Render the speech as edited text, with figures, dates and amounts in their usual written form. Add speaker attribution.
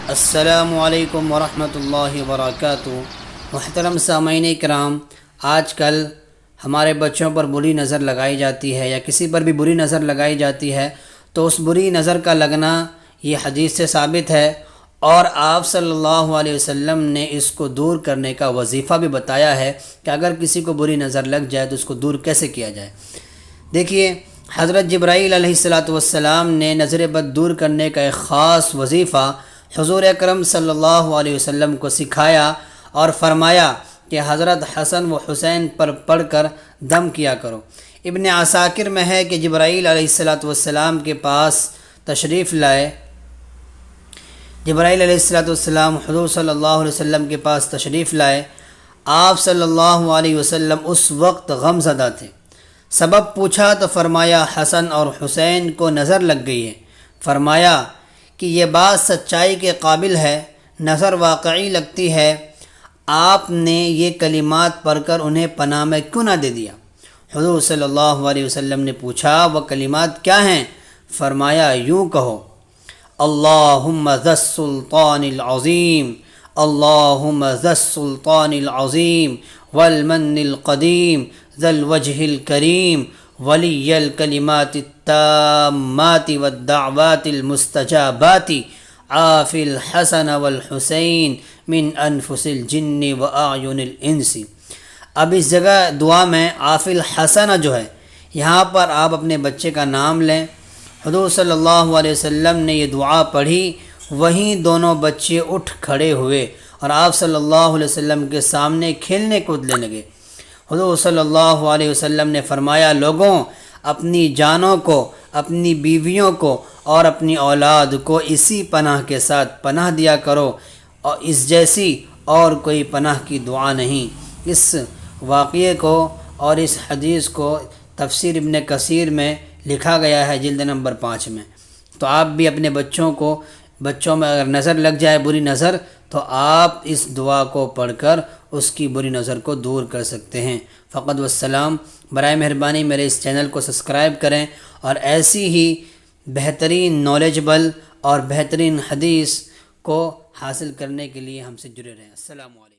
Speaker 1: السلام علیکم ورحمۃ اللہ وبرکاتہ۔ محترم سامعین کرام، آج کل ہمارے بچوں پر بری نظر لگائی جاتی ہے یا کسی پر بھی بری نظر لگائی جاتی ہے تو اس بری نظر کا لگنا یہ حدیث سے ثابت ہے، اور آپ صلی اللہ علیہ وسلم نے اس کو دور کرنے کا وظیفہ بھی بتایا ہے کہ اگر کسی کو بری نظر لگ جائے تو اس کو دور کیسے کیا جائے۔ دیکھیے، حضرت جبرائیل علیہ السلام نے نظر بد دور کرنے کا ایک خاص وظیفہ حضور اکرم صلی اللہ علیہ وسلم کو سکھایا اور فرمایا کہ حضرت حسن و حسین پر پڑھ کر دم کیا کرو۔ ابن عساکر میں ہے کہ جبرائیل علیہ السلام کے پاس تشریف لائے، جبرائیل علیہ السلام حضور صلی اللہ علیہ وسلم کے پاس تشریف لائے۔ آپ صلی اللہ علیہ وسلم اس وقت غم زدہ تھے۔ سبب پوچھا تو فرمایا حسن اور حسین کو نظر لگ گئی ہے۔ فرمایا کہ یہ بات سچائی کے قابل ہے، نظر واقعی لگتی ہے، آپ نے یہ کلمات پڑھ کر انہیں پناہ میں کیوں نہ دے دیا؟ حضور صلی اللہ علیہ وسلم نے پوچھا وہ کلمات کیا ہیں؟ فرمایا یوں کہو، اللہم ذا السلطان العظیم، اللہم ذا السلطان العظیم والمن القدیم ذا الوجہ الکریم ولی الکلمات التامات والدعوات المستجابات عاف الحسن والحسین من انفس الجن واعین الانس۔ اب اس جگہ دعا میں عاف الحسن جو ہے، یہاں پر آپ اپنے بچے کا نام لیں۔ حضور صلی اللہ علیہ وسلم نے یہ دعا پڑھی، وہیں دونوں بچے اٹھ کھڑے ہوئے اور آپ صلی اللہ علیہ وسلم کے سامنے کھیلنے کودنے لگے۔ حضور صلی اللہ علیہ وسلم نے فرمایا، لوگوں، اپنی جانوں کو، اپنی بیویوں کو اور اپنی اولاد کو اسی پناہ کے ساتھ پناہ دیا کرو، اور اس جیسی اور کوئی پناہ کی دعا نہیں۔ اس واقعے کو اور اس حدیث کو تفسیر ابن کثیر میں لکھا گیا ہے، جلد نمبر 5 میں۔ تو آپ بھی اپنے بچوں میں اگر نظر لگ جائے بری نظر تو آپ اس دعا کو پڑھ کر اس کی بری نظر کو دور کر سکتے ہیں۔ فقط والسلام۔ برائے مہربانی میرے اس چینل کو سبسکرائب کریں اور ایسی ہی بہترین نالجبل اور بہترین حدیث کو حاصل کرنے کے لیے ہم سے جڑے رہیں۔ السلام علیکم۔